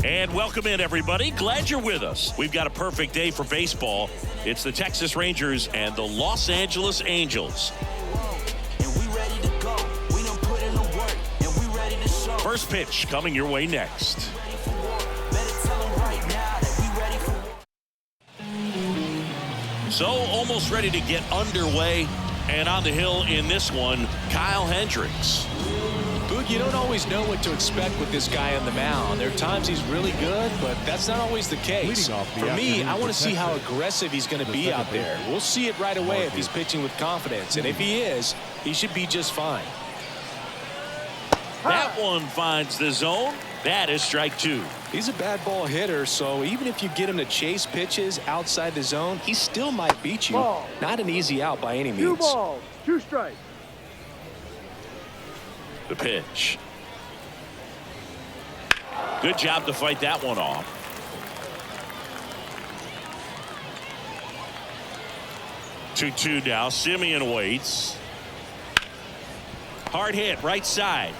And welcome in, everybody. Glad you're with us. We've got a perfect day for baseball. It's the Texas Rangers and the Los Angeles Angels. First pitch coming your way next. So almost ready to get underway, and on the hill in this one, Kyle Hendricks. Boog, you don't always know what to expect with this guy on the mound. There are times he's really good, but that's not always the case. For me, I want to see how aggressive he's going to be out there. We'll see it right away if he's pitching with confidence, and if he is, he should be just fine. That one finds the zone. That is strike two. He's a bad ball hitter, so even if you get him to chase pitches outside the zone, he still might beat you. Not an easy out by any means. 2 balls, 2 strikes. The pitch. Good job to fight that one off. Two now. Simeon waits. Hard hit right side.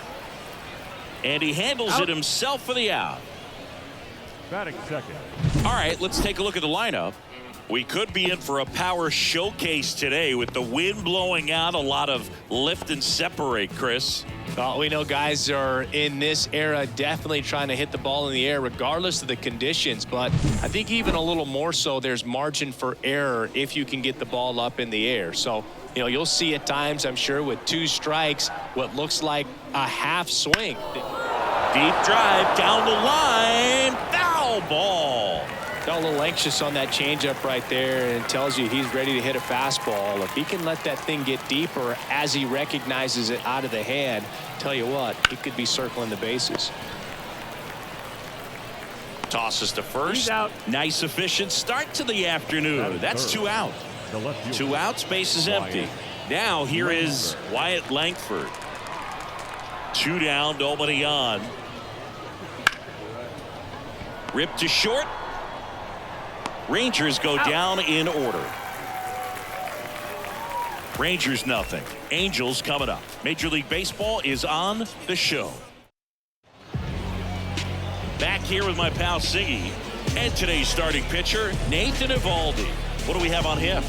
And he handles it himself for the out. Batting second. All right, let's take a look at the lineup. We could be in for a power showcase today with the wind blowing out, a lot of lift and separate, Chris. Well, we know guys are in this era definitely trying to hit the ball in the air regardless of the conditions, but I think even a little more so there's margin for error if you can get the ball up in the air. So, you know, you'll see at times, I'm sure, with 2 strikes, what looks like a half swing. Deep drive down the line. Foul ball. Got a little anxious on that changeup right there, and tells you he's ready to hit a fastball. If he can let that thing get deeper as he recognizes it out of the hand, tell you what, he could be circling the bases. Tosses to first. He's out. Nice efficient start to the afternoon. That's 2 out. 2 outs, base is empty. Now here is Wyatt Langford. 2 down, nobody on. Ripped to short. Rangers go down in order. Rangers nothing. Angels coming up. Major League Baseball is on the show. Back here with my pal Siggy and today's starting pitcher Nathan Eovaldi. What do we have on him?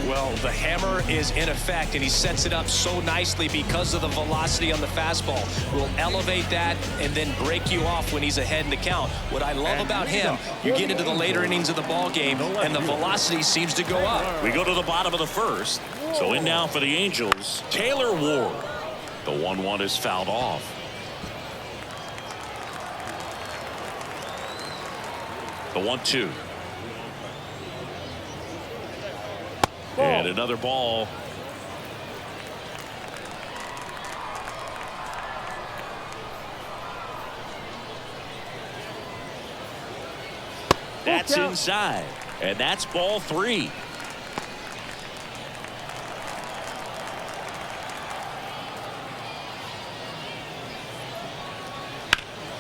Well, the hammer is in effect, and he sets it up so nicely because of the velocity on the fastball. Will elevate that and then break you off when he's ahead in the count. What I love about him, you get into the later innings of the ball game, and the velocity seems to go up. We go to the bottom of the first. So in now for the Angels, Taylor Ward. The 1-1 is fouled off. The 1-2. And another ball. That's inside. And that's ball 3.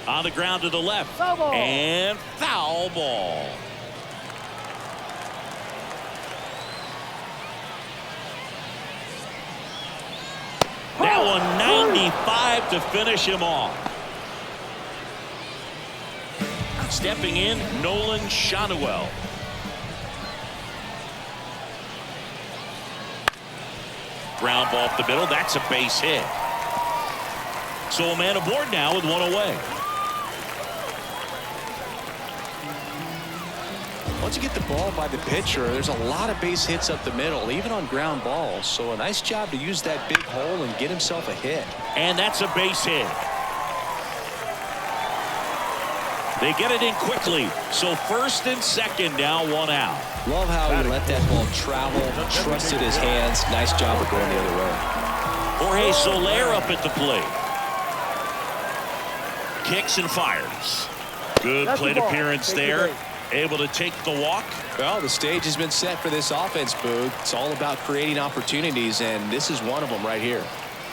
On the ground to the left. Foul ball. And foul ball. That one 95 to finish him off. Stepping in, Nolan Shanuel. Ground ball up the middle. That's a base hit. So a man aboard now with 1 away. Once you get the ball by the pitcher, there's a lot of base hits up the middle, even on ground balls. So a nice job to use that big hole and get himself a hit. And that's a base hit. They get it in quickly. So first and second now, 1 out. Love how he let that ball travel, trusted his hands. Nice job of going the other way. Jorge Soler up at the plate. Kicks and fires. Good plate appearance there. Able to take the walk. Well, the stage has been set for this offense, Boog. It's all about creating opportunities, and this is one of them right here.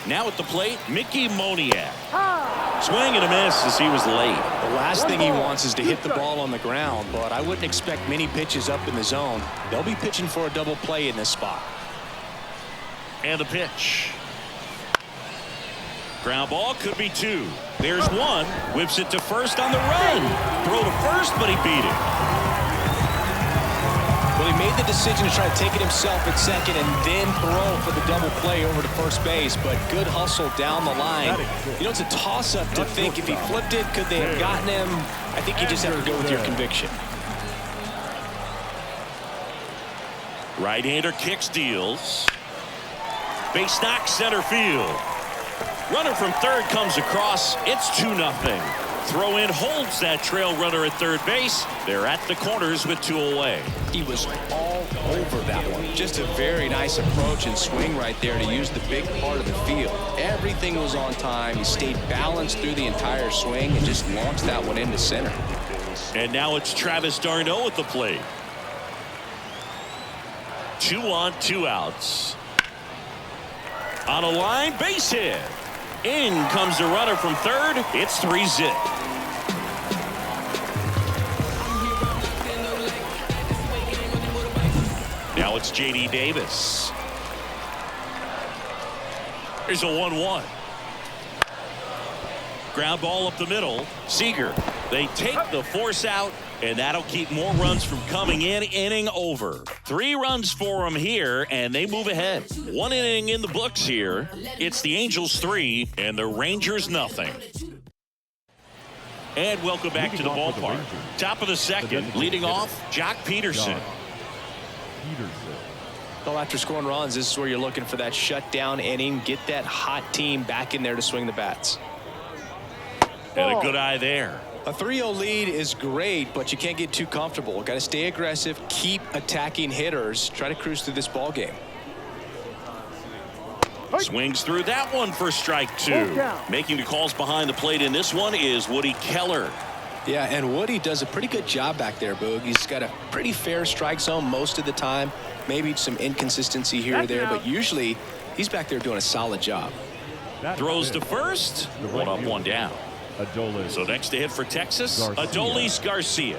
Now at the plate, Mickey Moniak. Swing and a miss as he was late. The last thing he wants is to hit the ball on the ground, but I wouldn't expect many pitches up in the zone. They'll be pitching for a double play in this spot. And the pitch. Ground ball could be 2. There's one. Whips it to first on the run. Throw to first, but he beat it. Well, he made the decision to try to take it himself at second and then throw for the double play over to first base, but good hustle down the line. You know, it's a toss-up to think if he flipped it, could they have gotten him? I think you just have to go with your conviction. Right-hander kicks, deals. Base knock, center field. Runner from third comes across. It's 2-0. Throw in holds that trail runner at third base. They're at the corners with 2 away. He was all over that one. Just a very nice approach and swing right there to use the big part of the field. Everything was on time. He stayed balanced through the entire swing and just launched that one into center. And now it's Travis d'Arnaud at the plate. 2 on, 2 outs. On a line, base hit. In comes the runner from third. It's 3-zip. Now it's J.D. Davis. Here's a 1-1. Ground ball up the middle. Seager. They take the force out, and that'll keep more runs from coming in. Inning over. 3 runs for them here, and they move ahead. 1 inning in the books here. It's the Angels 3 and the Rangers nothing. And welcome back to the ballpark. Top of the second, leading off, Jock Peterson. Well, after scoring runs, this is where you're looking for that shutdown inning. Get that hot team back in there to swing the bats. And a good eye there. A 3-0 lead is great, but you can't get too comfortable. Got to stay aggressive, keep attacking hitters, try to cruise through this ball game. Swings through that one for strike 2. Making the calls behind the plate in this one is Woody Keller. Yeah, and Woody does a pretty good job back there, Boog. He's got a pretty fair strike zone most of the time. Maybe some inconsistency here or there, but usually he's back there doing a solid job. Throws to first. 1 up, 1 down. So next to hit for Texas, Adolis Garcia.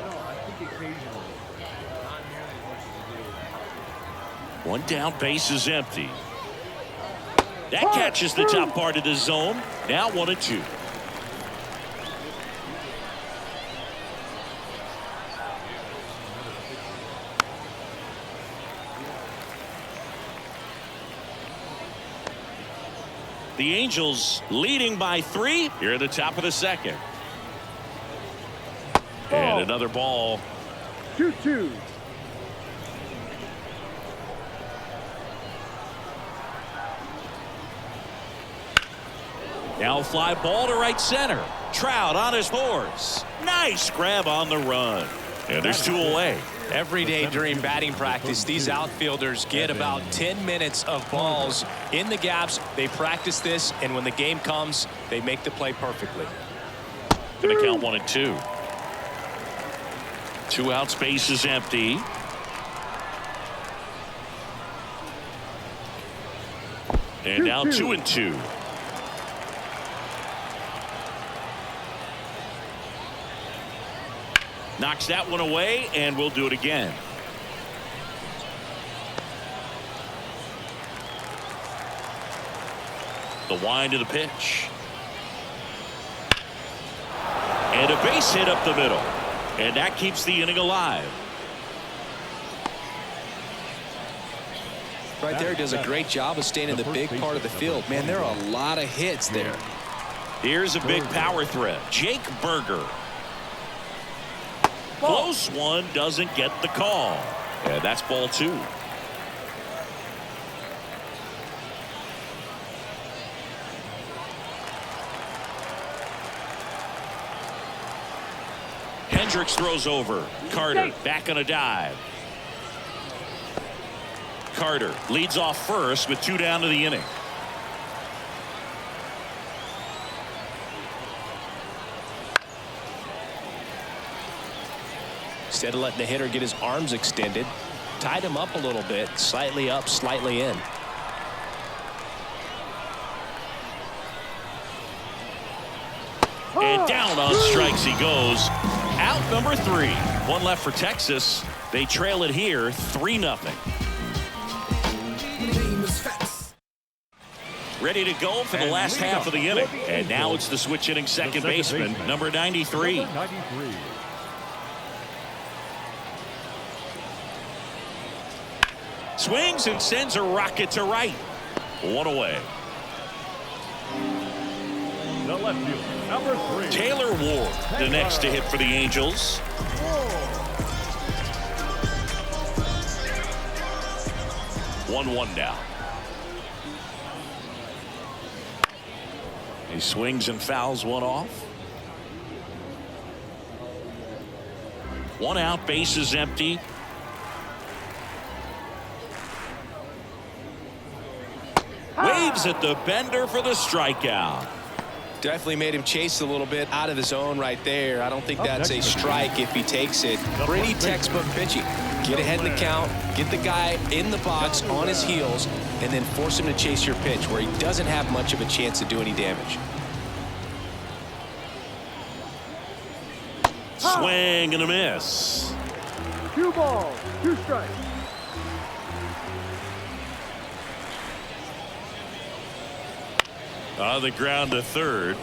1 down, base is empty. That catches the top part of the zone. Now 1-2. The Angels leading by 3 here at the top of the second. And another ball. 2-2. Now fly ball to right center. Trout on his horse. Nice grab on the run. And there's 2 away. Every day during batting practice, these outfielders get about 10 minutes of balls in the gaps. They practice this, and when the game comes, they make the play perfectly. Gonna count 1-2. 2 out, space is empty. And now 2-2. Knocks that one away, and we'll do it again. The wind of the pitch. And a base hit up the middle. And that keeps the inning alive. Right there, does a great job of staying in the big part of the field. Man, there are a lot of hits there. Here's a big power threat. Jake Berger. Close one, doesn't get the call. And that's ball 2. Hendricks throws over. Carter back on a dive. Carter leads off first with 2 down to the inning. Instead of letting the hitter get his arms extended, tied him up a little bit, slightly up, slightly in. And down on strikes he goes. Out number 3. 1 left for Texas. They trail it here 3-0. ready to go for the last half of the inning. And now it's the switch hitting second baseman, number 93. Number 93. Swings and sends a rocket to right. One away. The left fielder, number 3. Taylor Ward, the next to hit for the Angels. 1-1 now. He swings and fouls one off. One out, bases empty. Waves at the bender for the strikeout. Definitely made him chase a little bit out of the zone right there. I don't think that's a strike if he takes it. Pretty textbook pitching. Get ahead in the count, get the guy in the box on his heels, and then force him to chase your pitch where he doesn't have much of a chance to do any damage. Swing and a miss. 2 balls, 2 strikes. On the ground to third.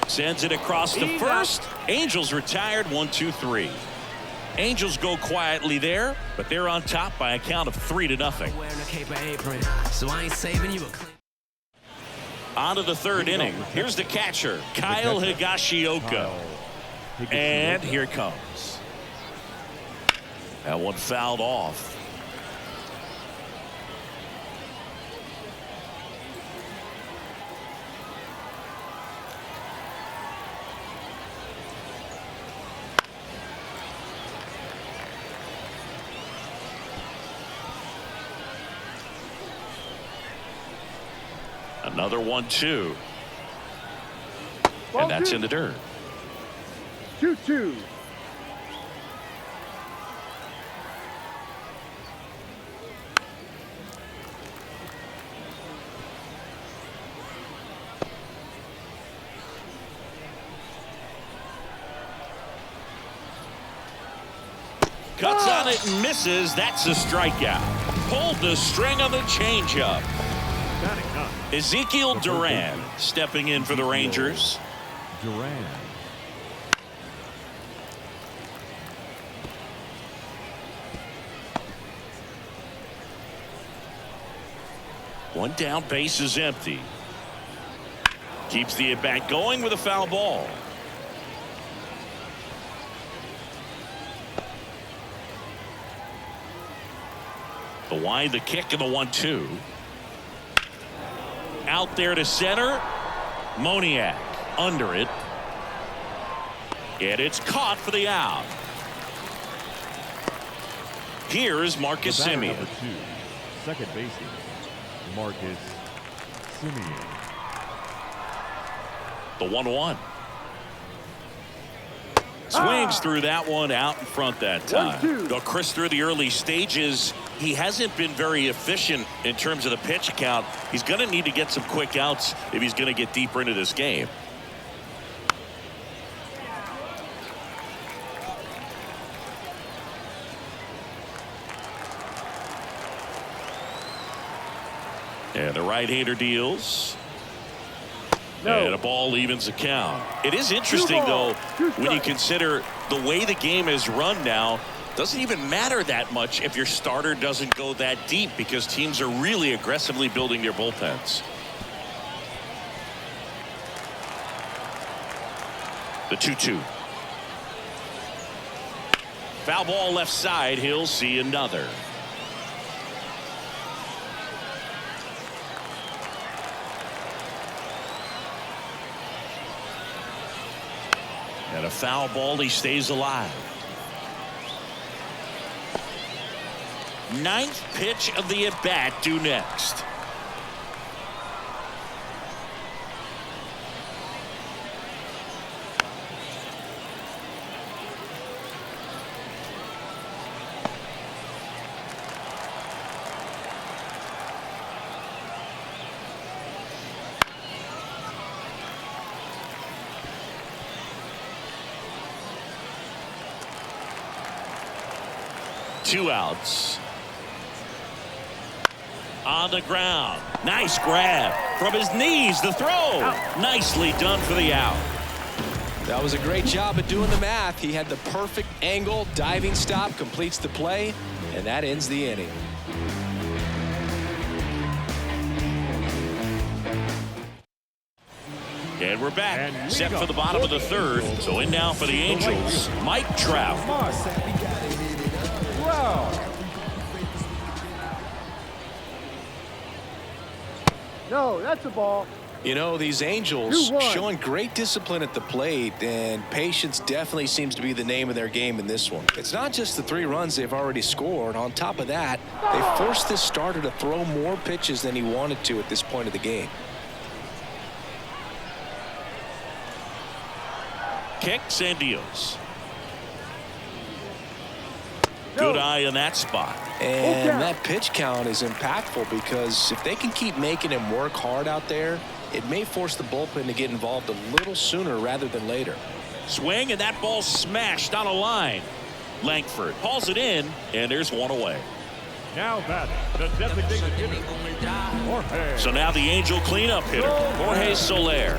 Sends it across to first. Angels retired 1-2-3. Angels go quietly there, but they're on top by a count of 3-0. On to the third inning. Here's the catcher, Kyle Higashioka. And here it comes. That one fouled off. Another 1-2. And that's in the dirt. 2-2. Cuts on it and misses. That's a strikeout. Pulled the string on the changeup. Ezekiel Duran stepping in for the Rangers. Duran. One down, base is empty. Keeps the at-bat going with a foul ball. The wide, the kick, and the 1-2. Out there to center. Moniak under it. And it's caught for the out. Here is Marcus Semien. Number 2, second baseman, Marcus Semien. The 1-1. Swings through that one out in front that time. 1-2. Though Chris, through the early stages, he hasn't been very efficient in terms of the pitch count. He's going to need to get some quick outs if he's going to get deeper into this game. And the right-hander deals. No. And a ball evens the count. It is interesting, though, when you consider the way the game is run now. Doesn't even matter that much if your starter doesn't go that deep because teams are really aggressively building their bullpens. The 2-2. Foul ball left side. He'll see another. And a foul ball, he stays alive. Ninth pitch of the at-bat due next. Two outs. On the ground. Nice grab. From his knees, the throw. Nicely done for the out. That was a great job at doing the math. He had the perfect angle, diving stop, completes the play, and that ends the inning. And we're back. And Set for the bottom of the third. So in now for the Angels, Mike Trout. Wow. No, that's a ball. You know, these Angels 2-1. showing great discipline at the plate, and patience definitely seems to be the name of their game in this one. It's not just the 3 runs they've already scored. On top of that, they forced this starter to throw more pitches than he wanted to at this point of the game. Kicks and deals. Good eye in that spot. And that pitch count is impactful because if they can keep making him work hard out there, it may force the bullpen to get involved a little sooner rather than later. Swing, and that ball smashed on a line. Langford hauls it in, and there's one away. Now batting, the designated hitter, Jorge. So now the Angel cleanup hitter, Jorge Soler.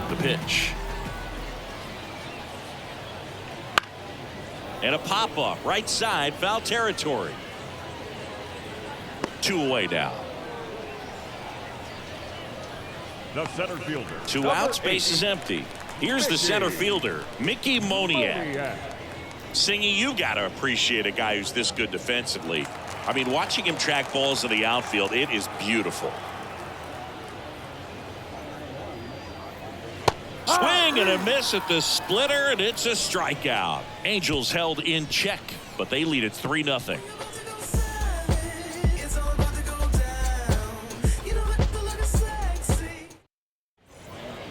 The pitch. And a pop-up, right side, foul territory. 2 away now. The center fielder. 2 outs, base is empty. Here's the center fielder, Mickey Moniak. Singy, you got to appreciate a guy who's this good defensively. I mean, watching him track balls in the outfield, it is beautiful. Swing and a miss at the splitter, and it's a strikeout. Angels held in check, but they lead it 3-0.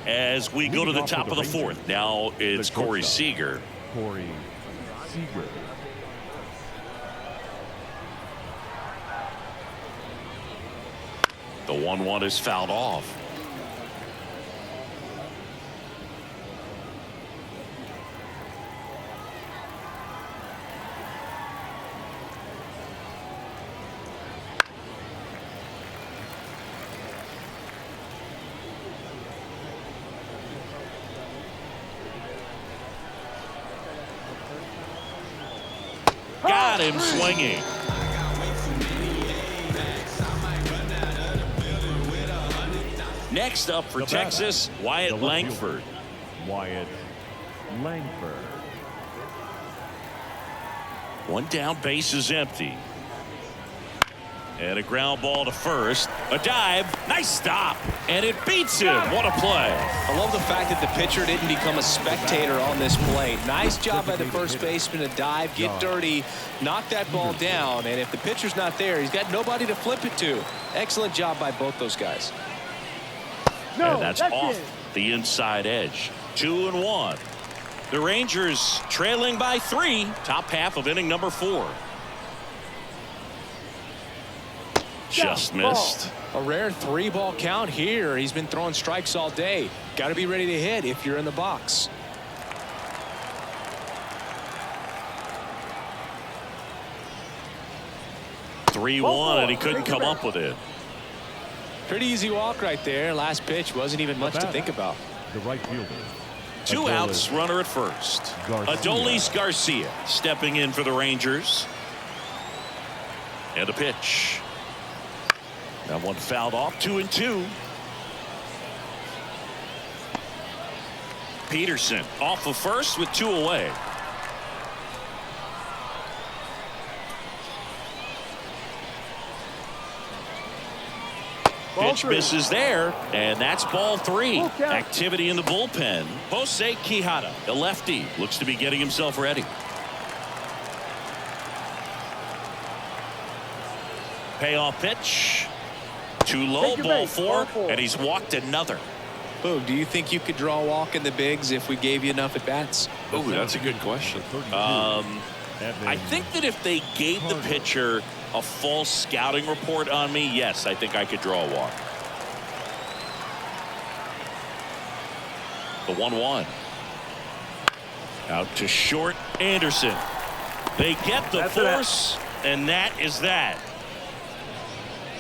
As we go to the top of the fourth, now it's Corey Seager. Corey Seager. The 1-1 is fouled off. Got him swinging. Next up for Texas, Wyatt Langford. Wyatt Langford. 1 down, base is empty. And a ground ball to first. A dive. Nice stop. And it beats him. What a play. I love the fact that the pitcher didn't become a spectator on this play. Nice job by the first baseman to dive, get dirty, knock that ball down. And if the pitcher's not there, he's got nobody to flip it to. Excellent job by both those guys. And that's off the inside edge. 2-1. The Rangers trailing by 3. Top half of inning number 4. Just missed. A rare 3-ball count here. He's been throwing strikes all day. Got to be ready to hit if you're in the box. (3-1) and he couldn't come up with it. Pretty easy walk right there. Last pitch wasn't even much to think about. The right fielder. 2 outs, runner at first. Adolis Garcia stepping in for the Rangers. And a pitch. That one fouled off. 2-2. Peterson off of first with 2 away. Pitch misses there, and that's ball 3. Activity in the bullpen. Jose Quijada, the lefty, looks to be getting himself ready. Payoff pitch. Too low, ball 4, and he's walked another. Boog, do you think you could draw a walk in the bigs if we gave you enough at bats? Oh, that's a good question. I think that if they gave the pitcher a false scouting report on me, yes, I think I could draw a walk. The 1-1. Out to short, Anderson. They get the force, And that is that.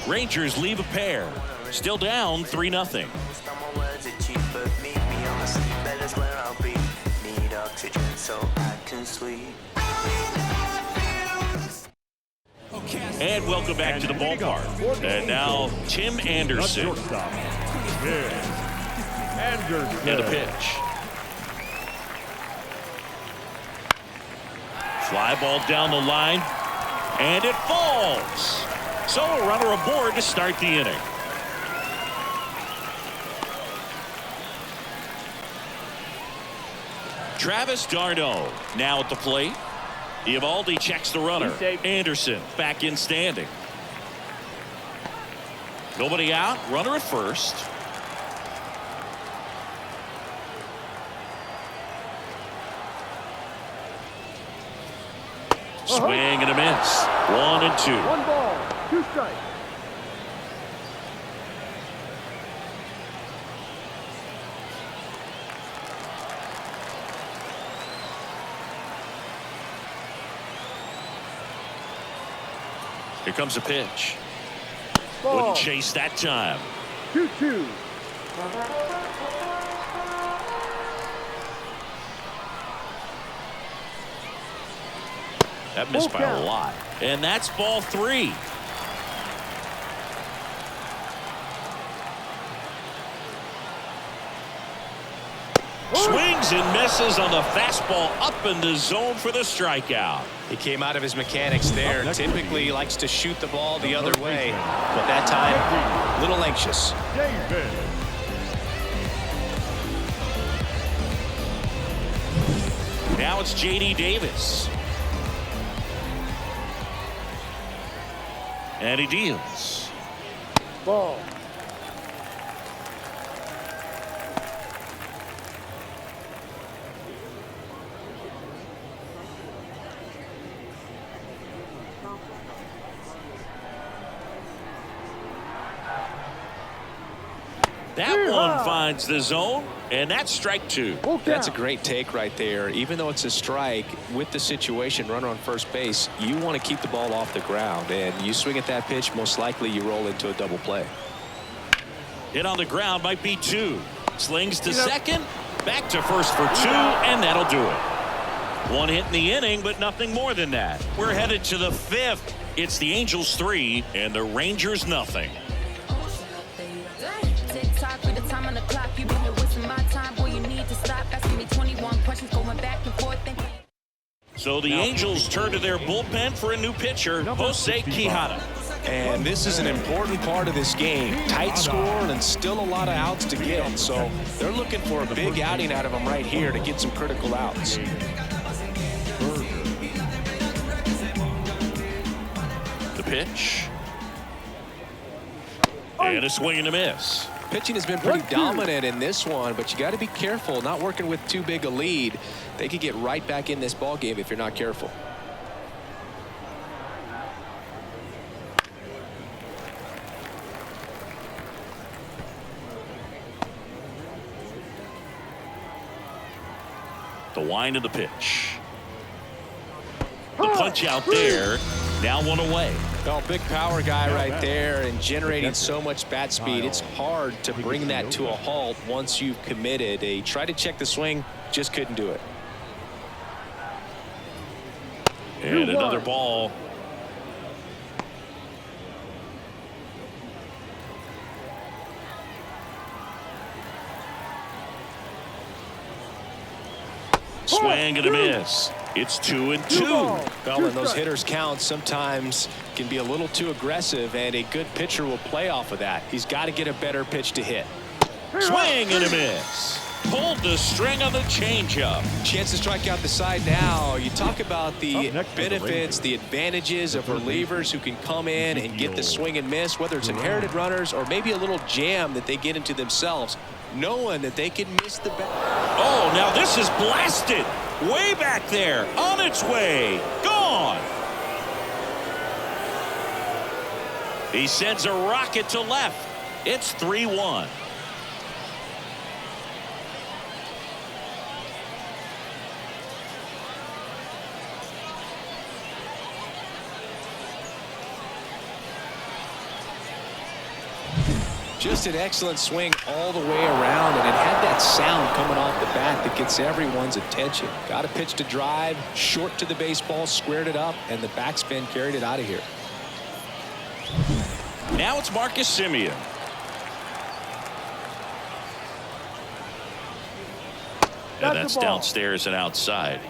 Rangers leave a pair. Still down 3-0. And welcome back to the ballpark. And now Tim Anderson. And a pitch. Fly ball down the line. And it falls. So a runner aboard to start the inning. Travis d'Arnaud now at the plate. Eovaldi checks the runner. Anderson back in standing. Nobody out. Runner at first. Swing and a miss. 1-2. 1 ball, 2 strikes. Here comes a pitch. Ball. Wouldn't chase that time. 2-2. That missed by a lot. And that's ball 3. Swings and misses on the fastball up in the zone for the strikeout. He came out of his mechanics there. Typically he likes to shoot the ball the other way, but that time a little anxious. David. Now it's J.D. Davis. And he deals. Ball. That one finds the zone, and that's strike 2. That's a great take right there. Even though it's a strike, with the situation, runner on first base, you want to keep the ball off the ground, and you swing at that pitch, most likely you roll into a double play. Hit on the ground might be 2. Slings to second, back to first for 2, and that'll do it. 1 hit in the inning, but nothing more than that. We're headed to the 5th. It's the Angels 3 and the Rangers nothing. So the Angels turn to their bullpen for a new pitcher, Jose Quijada. And this is an important part of this game. Tight score and still a lot of outs to get. So they're looking for a big outing out of him right here to get some critical outs. The pitch. And a swing and a miss. Pitching has been pretty dominant in this one, but you got to be careful not working with too big a lead. They could get right back in this ball game if you're not careful. The wind of the pitch. The punch out there. Now 1 away. Well, big power guy right there and generating so much bat speed. It's hard to bring that to a halt once you've committed. He tried to check the swing, just couldn't do it. And another ball. Swing and a miss. It's 2-2. Well, when those hitters count, sometimes can be a little too aggressive, and a good pitcher will play off of that. He's got to get a better pitch to hit. Swing and a miss. Pulled the string on the changeup. Chance to strike out the side now. You talk about the benefits, the advantages of relievers who can come in and get the swing and miss, whether it's inherited runners or maybe a little jam that they get into themselves, knowing that they can miss the bat. Oh, now this is blasted. Way back there. On its way. Gone. He sends a rocket to left. It's 3-1. Just an excellent swing all the way around, and it had that sound coming off the bat that gets everyone's attention. Got a pitch to drive, short to the baseball, squared it up, and the backspin carried it out of here. Now it's Marcus Semien. And that's downstairs and outside.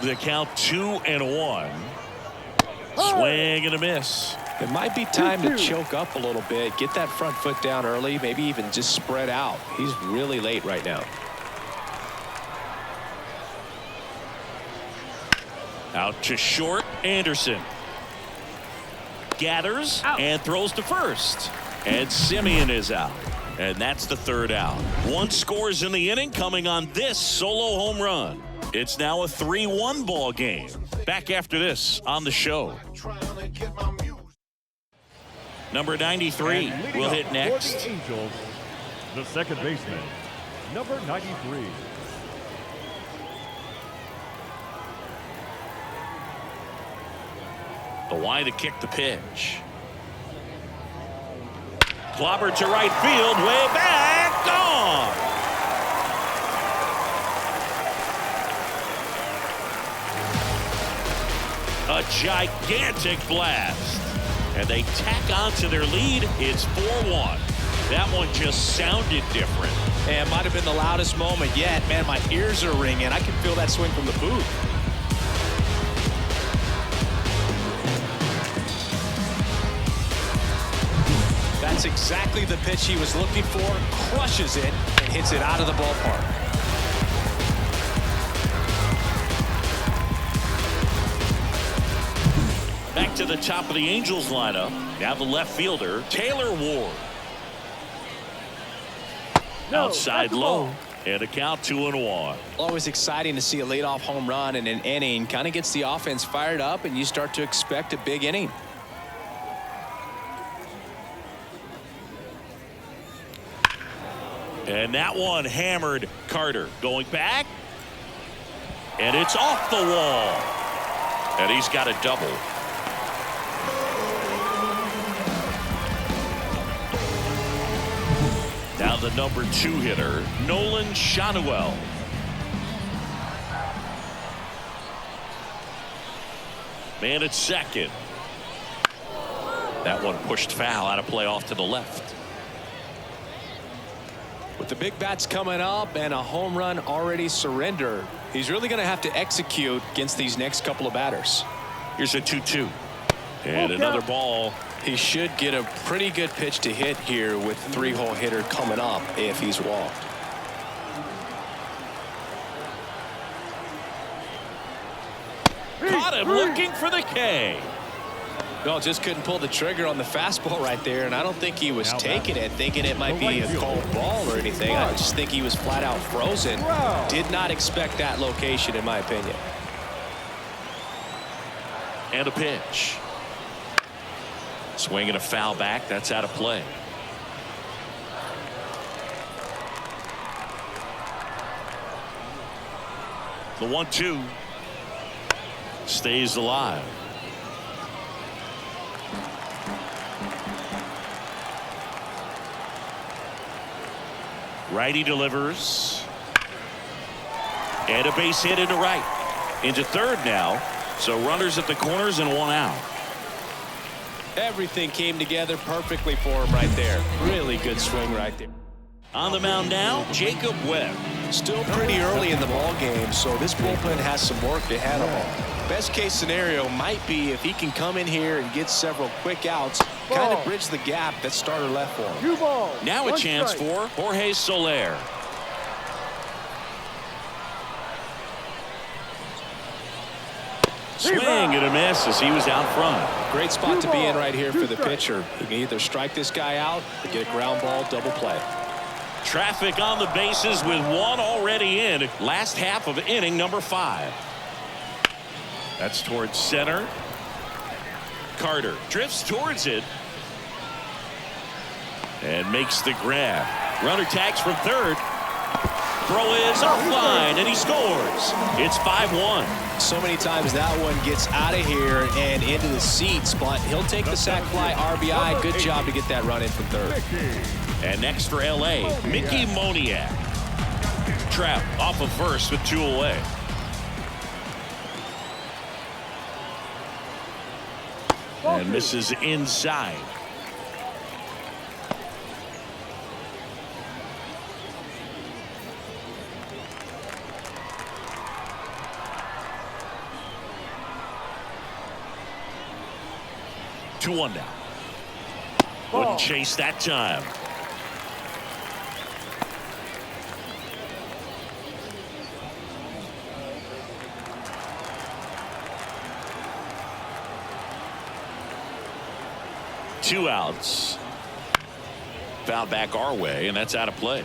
The count 2-1. Swing and a miss. It might be time to choke up a little bit, get that front foot down early, maybe even just spread out. He's really late right now. Out to short. Anderson gathers and throws to first. And Semien is out. And that's the third out. One scores in the inning coming on this solo home run. It's now a 3-1 ball game. Back after this on the show. Number 93 will hit next. For the Angels, the second baseman, number 93. The wide to kick the pitch. Clobber to right field, way back, gone. A gigantic blast. And they tack on to their lead. It's 4-1. That one just sounded different. And it might have been the loudest moment yet. Man, my ears are ringing. I can feel that swing from the booth. That's exactly the pitch he was looking for. Crushes it and hits it out of the ballpark. Back to the top of the Angels lineup. Now the left fielder, Taylor Ward. Outside low. And a count 2-1. Always exciting to see a leadoff home run in an inning. Kind of gets the offense fired up, and you start to expect a big inning. And that one hammered. Carter going back. And it's off the wall. And he's got a double. Now the number 2 hitter, Nolan Shanuel. Man at second. That one pushed foul, out of play off to the left. With the big bats coming up and a home run already surrendered, he's really going to have to execute against these next couple of batters. Here's a 2-2. And another ball. He should get a pretty good pitch to hit here with 3-hole hitter coming up if he's walked. Caught him looking for the K. No, just couldn't pull the trigger on the fastball right there, and I don't think he was taking it, thinking it might be a called ball or anything. I just think he was flat out frozen. Did not expect that location, in my opinion. And a pitch. Swing and a foul back. That's out of play. The 1-2 stays alive. Righty delivers. And a base hit into right. Into third now. So runners at the corners and one out. Everything came together perfectly for him right there. Really good swing right there. On the mound now, Jacob Webb. Still pretty early in the ball game, so this bullpen has some work ahead of him. Best case scenario might be if he can come in here and get several quick outs, kind of bridge the gap that starter left for him. 2 balls. Now a chance for Jorge Soler. Swing and a miss as he was out front. Great spot to be in right here for the pitcher. He can either strike this guy out or get a ground ball double play. Traffic on the bases with one already in. Last half of inning number 5. That's towards center. Carter drifts towards it and makes the grab. Runner tags from third. throw is offline, and he scores. It's 5-1. So many times that one gets out of here and into the seats, but he'll take the sac fly RBI. Good job to get that run in from third. And next for L.A., Mickey Moniak. Trout off of first with 2 away. And misses inside. Two one now. Wouldn't chase that time. Two outs. Foul back our way, and that's out of play.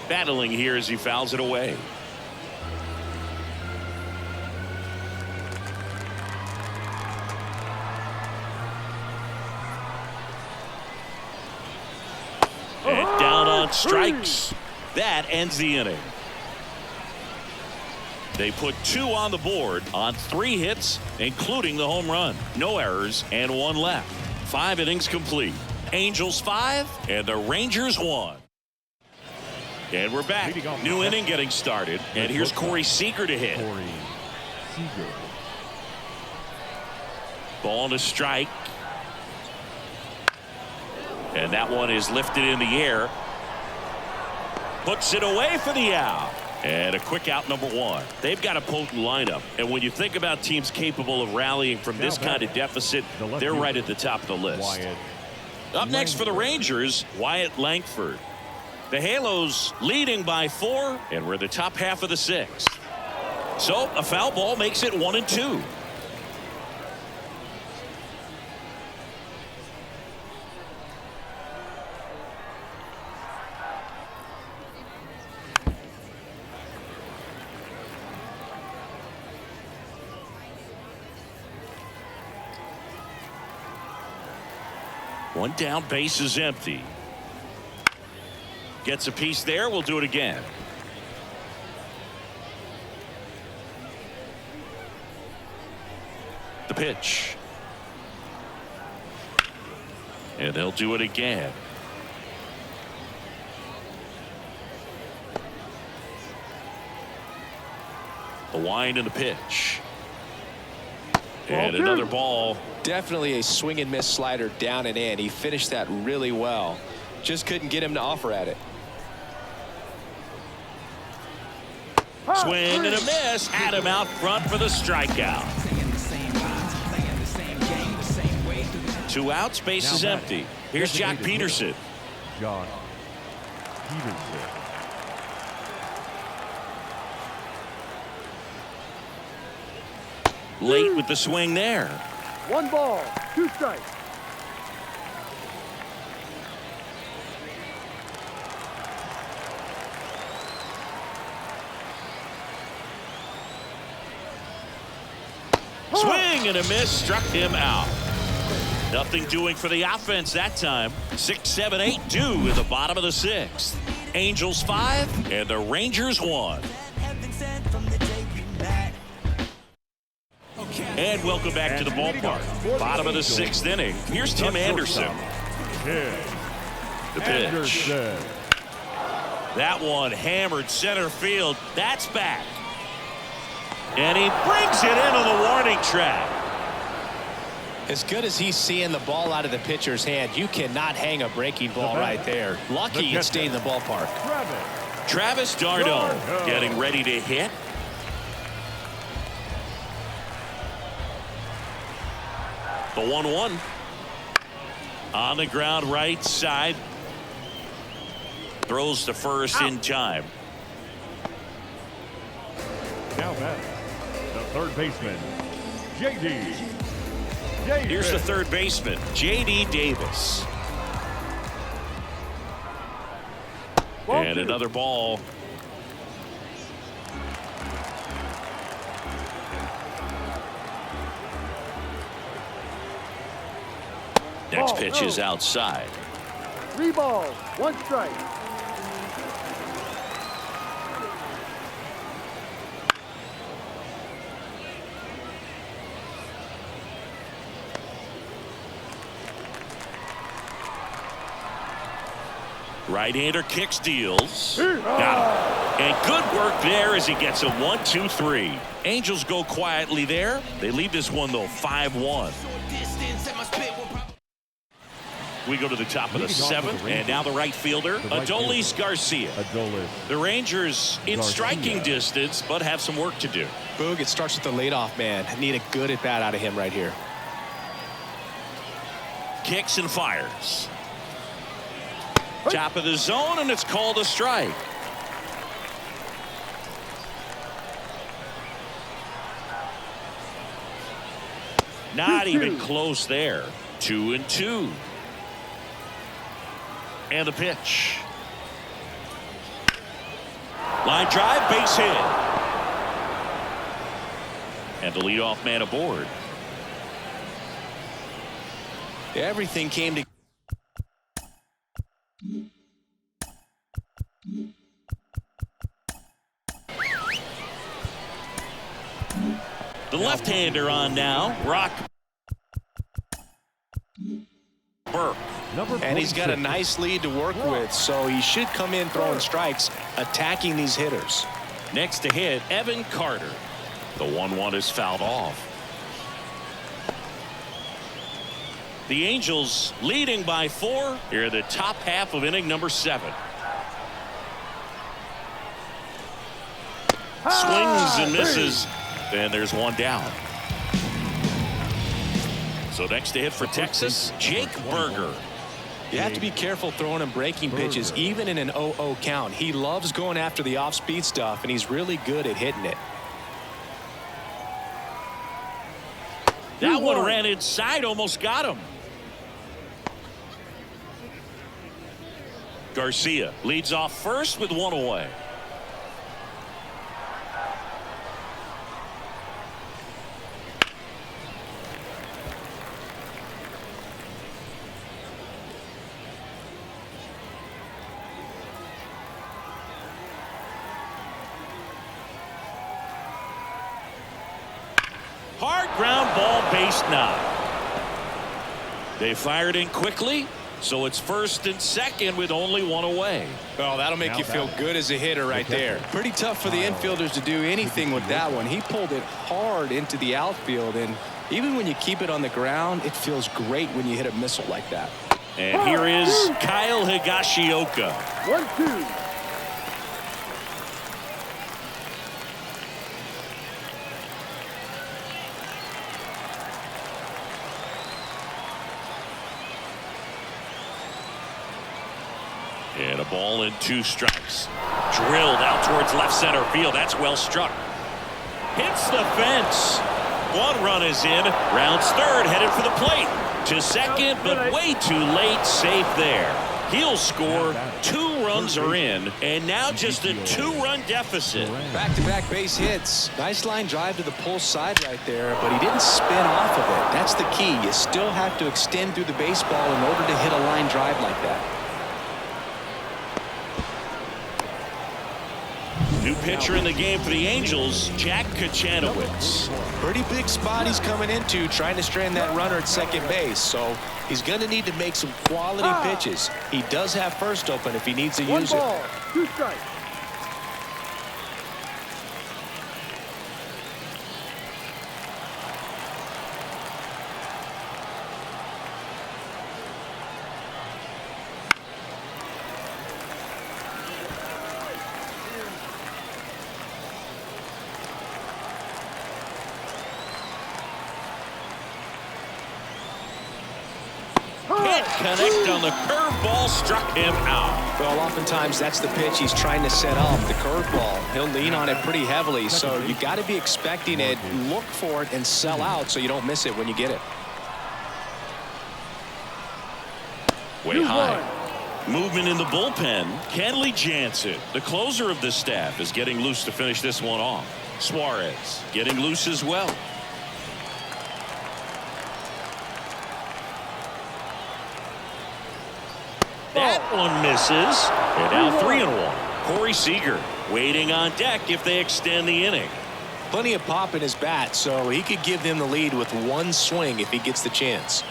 Battling here as he fouls it away. And down on strikes. That ends the inning. They put 2 on the board on 3 hits, including the home run. No errors and 1 left. 5 innings complete. Angels 5 and the Rangers 1. And we're back. New inning getting started. And here's Corey Seager to hit. Ball to strike. And that one is lifted in the air. Puts it away for the out. And a quick out, number 1. They've got a potent lineup. And when you think about teams capable of rallying from this kind of deficit, they're right at the top of the list. Up next for the Rangers, Wyatt Langford. The Halos leading by 4, and we're in the top half of the 6th. So a foul ball makes it 1-2. One down, base is empty. Gets a piece there. We'll do it again. The pitch. And they'll do it again. The wind and the pitch. And another ball. Definitely a swing and miss slider down and in. He finished that really well. Just couldn't get him to offer at it. Swing and a miss. Had him out front for the strikeout. 2 outs, base is empty. Here's Jock Peterson. Jock Peterson. Late with the swing there. 1 ball, 2 strikes. Swing and a miss, struck him out. Nothing doing for the offense that time. 6, 7, 8, 2 in the bottom of the 6th. Angels 5 and the Rangers 1. And welcome back to the ballpark. Bottom of the 6th inning. Here's Tim Anderson. The pitch. That one hammered center field. That's back. And he brings it into the warning track. As good as he's seeing the ball out of the pitcher's hand, you cannot hang a breaking ball right there. Lucky it stayed in the ballpark. Travis d'Arnaud getting ready to hit. The 1-1 on the ground right side. Throws to first in time. Now back, the third baseman, J.D. Davis. Here's the third baseman, J.D. Davis. And another ball. Next Ball, pitch is no. outside. 3 balls, 1 strike. Right-hander kicks, deals. Got him. And good work there as he gets a 1-2-3. Angels go quietly there. They lead this one, though, 5-1. We go to the top of the 7th, and now the right fielder, Adolis Garcia. The Rangers in striking distance, but have some work to do. Boog, it starts with the leadoff man. Need a good at-bat out of him right here. Kicks and fires. Top of the zone, and it's called a strike. Not even close there. 2-2. And the pitch. Line drive, base hit. And the leadoff man aboard. Everything came together. The left-hander on now, Brock Burke. And he's got a nice lead to work with, so he should come in throwing strikes, attacking these hitters. Next to hit, Evan Carter. The 1-1 is fouled off. The Angels leading by 4 here in the top half of inning number 7. Swings and misses. And there's one down. So next to hit for Texas, Jake Berger. You have to be careful throwing him breaking pitches, even in an 0-0 count. He loves going after the off-speed stuff, and he's really good at hitting it. That one ran inside, almost got him. Garcia leads off first with 1 away. Hard ground ball, base knock. They fired in quickly, so it's first and second with only 1 away. Oh, that'll make you feel good as a hitter right there. Pretty tough for the infielders to do anything with that one. He pulled it hard into the outfield, and even when you keep it on the ground, it feels great when you hit a missile like that. And here is Kyle Higashioka. 1-2. And a ball and 2 strikes. Drilled out towards left center field. That's well struck. Hits the fence. 1 run is in. Rounds third, headed for the plate. To second, but way too late. Safe there. He'll score. 2 runs are in, and now just a 2-run deficit. Back-to-back base hits. Nice line drive to the pull side right there, but he didn't spin off of it. That's the key. You still have to extend through the baseball in order to hit a line drive like that. New pitcher in the game for the Angels, Jack Kachanowicz. Pretty big spot he's coming into, trying to strand that runner at second base. So he's going to need to make some quality pitches. He does have first open if he needs to use it. 1 ball, 2 strikes. Connect on the curveball, struck him out. Well, oftentimes that's the pitch he's trying to set up, the curveball. He'll lean on it pretty heavily, so you got to be expecting it, look for it, and sell out so you don't miss it when you get it. Way high. Movement in the bullpen. Kenley Jansen, the closer of the staff, is getting loose to finish this one off. Suarez getting loose as well. That one misses. And now 3-1. Corey Seager waiting on deck if they extend the inning. Plenty of pop in his bat, so he could give them the lead with one swing if he gets the chance.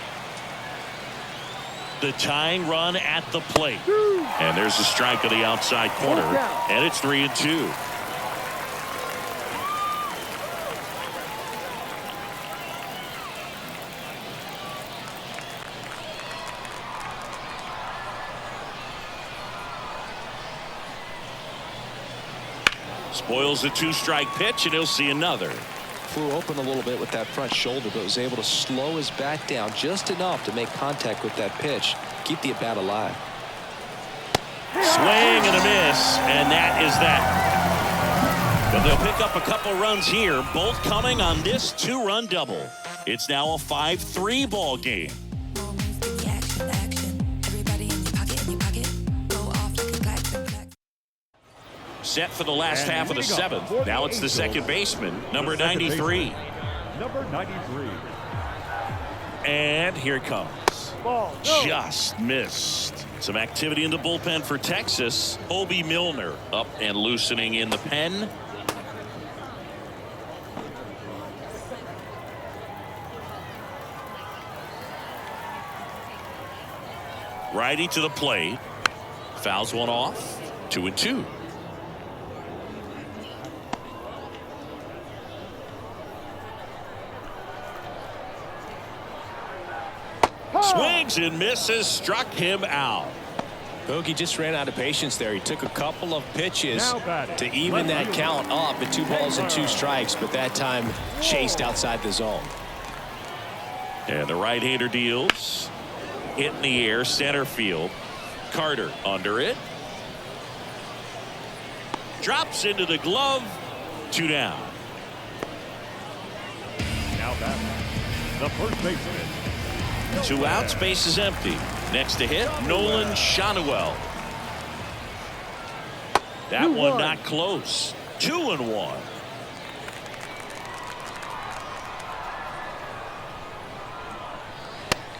The tying run at the plate. And there's a strike on the outside corner. And it's 3-2. Spoils the 2-strike pitch, and he'll see another. Flew open a little bit with that front shoulder, but was able to slow his bat down just enough to make contact with that pitch, keep the at-bat alive. Swing and a miss, and that is that. But they'll pick up a couple runs here, both coming on this 2-run double. It's now a 5-3 ball game. Set for the last half of the 7th. Now it's the second baseman, number 93. Number 93. And here it comes. Ball, go. Just missed. Some activity in the bullpen for Texas. Obi Milner up and loosening in the pen. Righty to the plate. Fouls one off. 2-2. Swings and misses, struck him out. Bogey just ran out of patience there. He took a couple of pitches Now batting. to even that count up at 2 balls and 2 strikes, but that time chased outside the zone. And the right-hander deals. Hit in the air, center field. Carter under it. Drops into the glove. 2 down. Now batting. The first baseman. 2 outs, base is empty. Next to hit, Nolan Shanuel. That one not close. 2-1.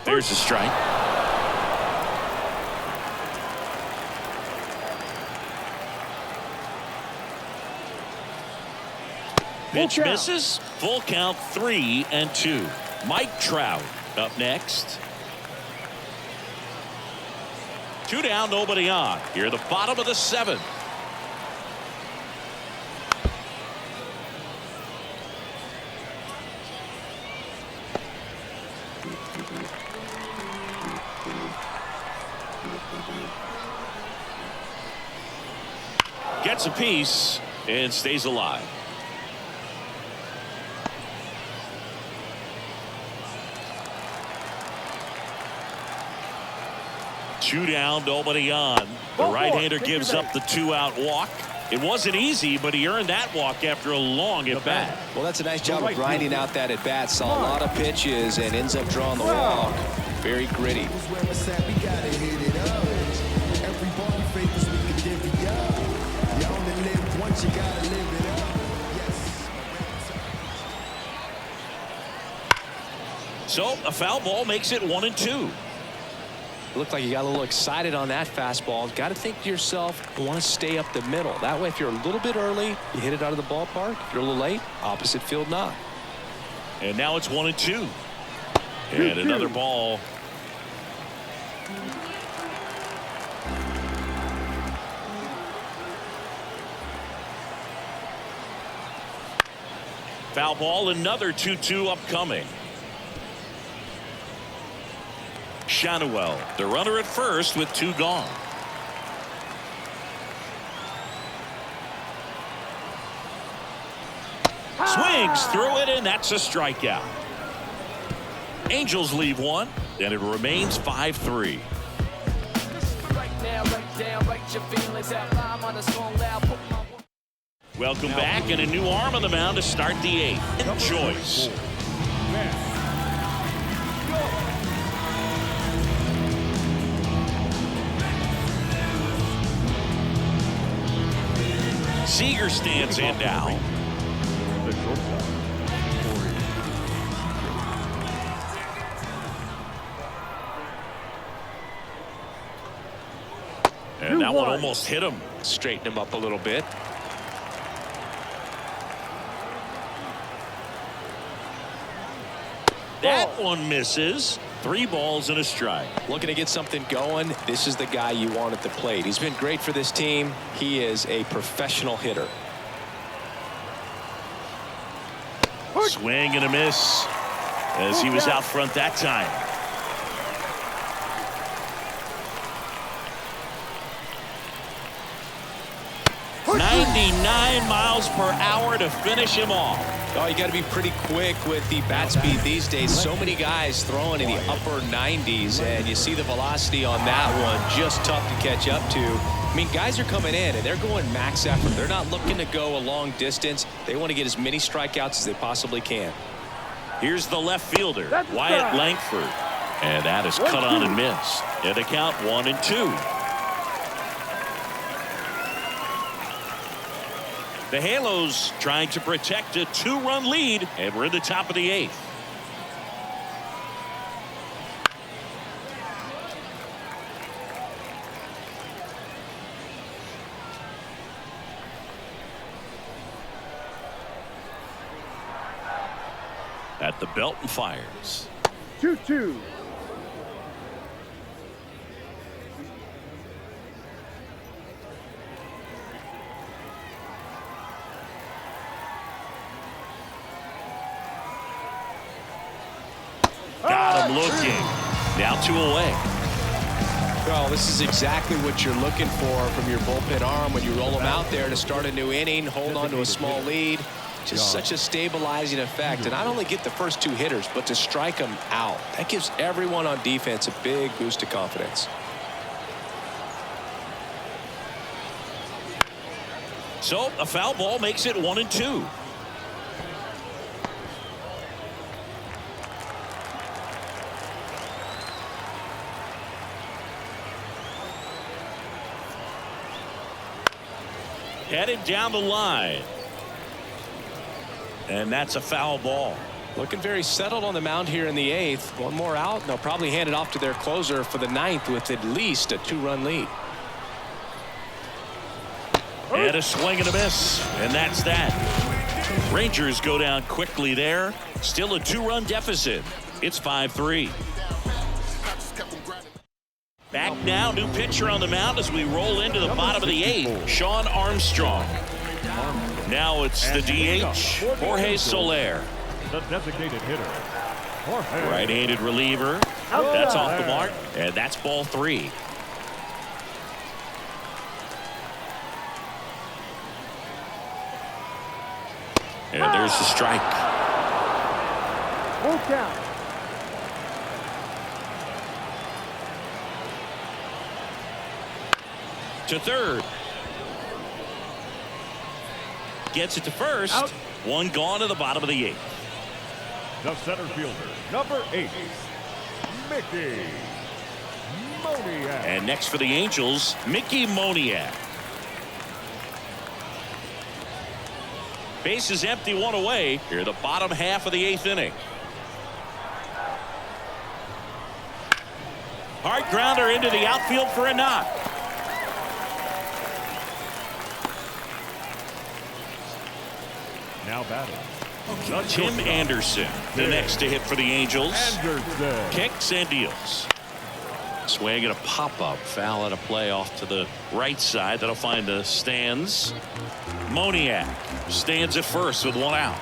There's a strike. Pitch misses. Full count, 3-2. Mike Trout up next. 2 down, nobody on. Here, the bottom of the 7th. Gets a piece and stays alive. Two down, nobody on. The right-hander gives up the 2-out walk. It wasn't easy, but he earned that walk after a long at-bat. Well, that's a nice job of grinding out that at-bat. Saw a lot of pitches and ends up drawing the walk. Very gritty. So a foul ball makes it 1-2. It looked like you got a little excited on that fastball. Got to think to yourself, you want to stay up the middle. That way, if you're a little bit early, you hit it out of the ballpark. If you're a little late, opposite field knock. And now it's 1-2. And another ball. Foul ball, another 2-2 upcoming. Shanuel, the runner at first with 2 gone. Swings through it, and that's a strikeout. Angels leave 1, and it remains 5-3. Welcome back, and a new arm on the mound to start the 8th. Joyce. Seager stands in now. The shortstop. That one 2-1. almost hit him. Straighten him up a little bit. That one misses. 3 balls and a strike. Looking to get something going. This is the guy you want at the plate. He's been great for this team. He is a professional hitter. Swing and a miss as he was out front that time. .99 miles per hour to finish him off. Oh, you got to be pretty quick with the bat speed these days. So many guys throwing in the upper 90s, and you see the velocity on that one. Just tough to catch up to. I mean, guys are coming in, and they're going max effort. They're not looking to go a long distance. They want to get as many strikeouts as they possibly can. Here's the left fielder, That's Wyatt strike. Langford. And that is cut on and missed. And the count 1-2. The Halos trying to protect a 2-run lead, and we're in the top of the 8th. At the belt and fires. 2-2. Got him looking. Now 2 away. Well, this is exactly what you're looking for from your bullpen arm when you roll them out there to start a new inning, hold on to a small lead. Just such a stabilizing effect. And not only get the first 2 hitters, but to strike them out. That gives everyone on defense a big boost of confidence. So a foul ball makes it 1-2. Headed down the line. And that's a foul ball. Looking very settled on the mound here in the 8th. One more out, and they'll probably hand it off to their closer for the 9th with at least a 2-run lead. And a swing and a miss. And that's that. Rangers go down quickly there. Still a 2-run deficit. It's 5-3. Back now, new pitcher on the mound as we roll into the bottom of the 8th. Sean Armstrong. Now it's the DH, Jorge Soler. The designated hitter, Jorge. Right-handed reliever. That's off the mark. And that's ball 3. And there's the strike. Full count. To third. Gets it to first. Out. 1 gone to the bottom of the 8th. The center fielder, number 8, Mickey Moniak. And next for the Angels, Mickey Moniak. Base is empty, 1 away. Here the bottom half of the 8th inning. Hard grounder into the outfield for a knock. Now batting. Tim Anderson, the next to hit for the Angels. Anderson. Kicks and deals. Swing and a pop-up. Foul at a play off to the right side. That'll find the stands. Moniak stands at first with 1 out.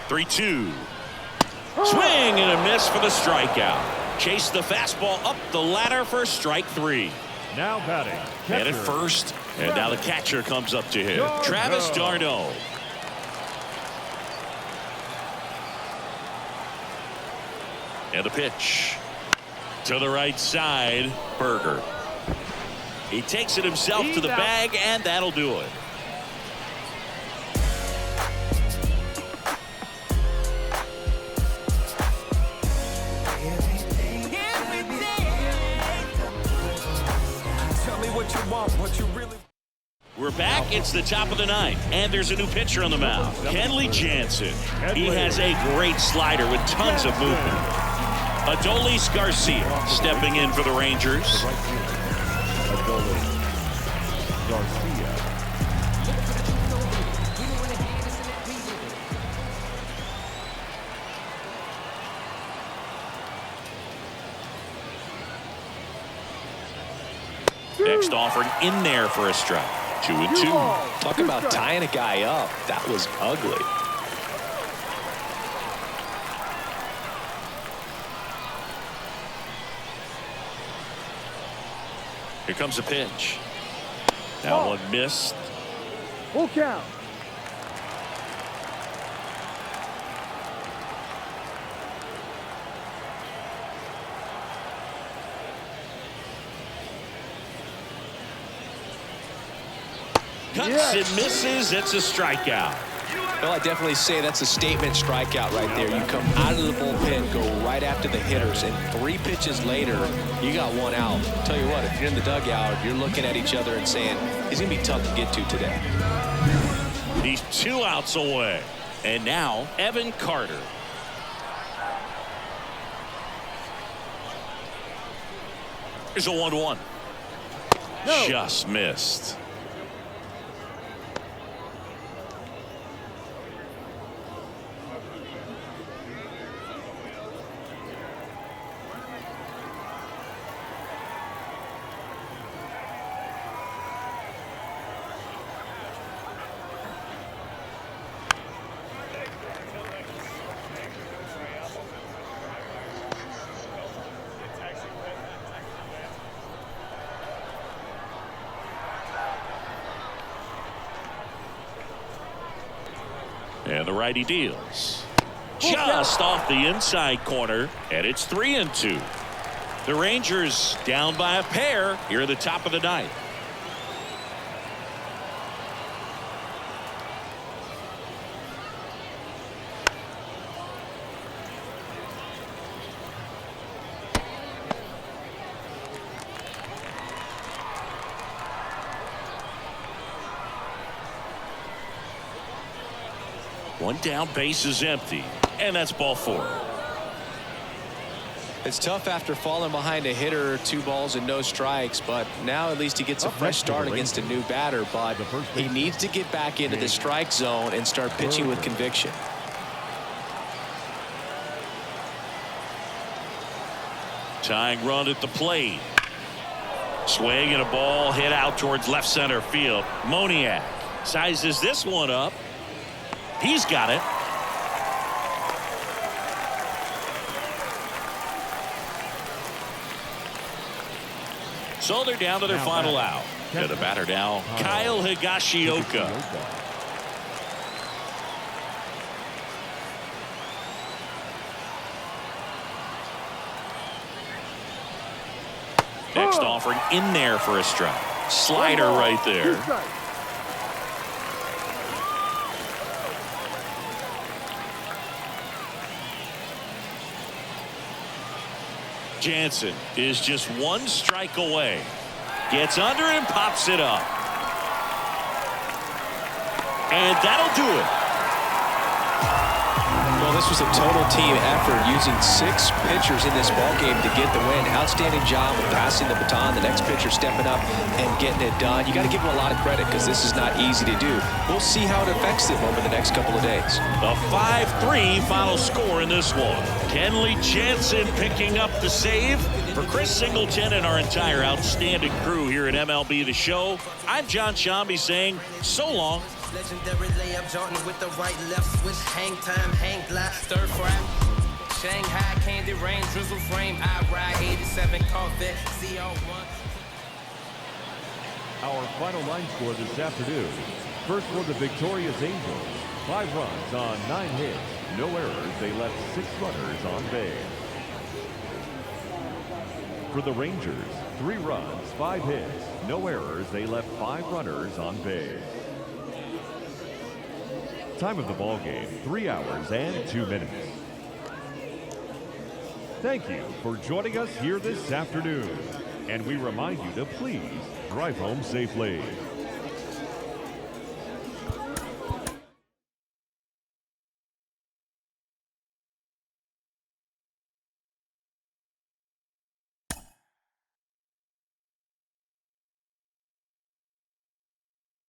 Three-two. Swing and a miss for the strikeout. Chase the fastball up the ladder for strike 3. Now batting. And at Catcher. first, and now the catcher comes up to hit. Travis d'Arnaud. And the pitch to the right side. Berger. He takes it himself to the bag, and that'll do it. What you back. It's the top of the ninth, and there's a new pitcher on the mound, Kenley Jansen. He has a great slider with tons of movement. Adolis Garcia stepping in for the Rangers. Adolis Garcia. Next offering in there for a strike. 2-2. Talk about tying a guy up. That was ugly. Here comes a pitch. That one missed. Full count. Cuts and misses. It's a strikeout. Well, I definitely say that's a statement strikeout right there. You come out of the bullpen, go right after the hitters, and 3 pitches later, you got 1 out. Tell you what, if you're in the dugout, you're looking at each other and saying, he's going to be tough to get to today. He's 2 outs away. And now, Evan Carter. Here's a 1-1. No. Just missed. And the righty deals. Just off the inside corner, and it's 3-2. The Rangers down by a pair here at the top of the ninth. One down, base is empty, and that's ball 4. It's tough after falling behind a hitter, 2 balls and no strikes, but now at least he gets a fresh start against a new batter, but he needs to get back into the strike zone and start pitching with conviction. Tying run at the plate. Swing and a ball hit out towards left center field. Moniak sizes this one up. He's got it. So they're down to their final out. To the batter now, Kyle Higashioka. Next offering in there for a strike. Slider right there. Jansen is just 1 strike away. Gets under and pops it up. And that'll do it. Well, this was a total team effort using 6 pitchers in this ball game to get the win. Outstanding job of passing the baton. The next pitcher stepping up and getting it done. You got to give them a lot of credit because this is not easy to do. We'll see how it affects them over the next couple of days. A 5-3 final score in this one. Kenley Jansen picking up the save. For Chris Singleton and our entire outstanding crew here at MLB The Show, I'm John Shambi saying so long. Legendary layup, Jordan with the right, left switch, hang time, hang glide, third frame. Shanghai, candy rain, drizzle frame, I ride 87 Corvette, CO1. Our final line score this afternoon. First for the victorious Angels. 5 runs on 9 hits. No errors. They left 6 runners on base. For the Rangers, 3 runs, 5 hits. No errors. They left 5 runners on base. Time of the ball game, 3 hours and 2 minutes. Thank you for joining us here this afternoon. And we remind you to please drive home safely.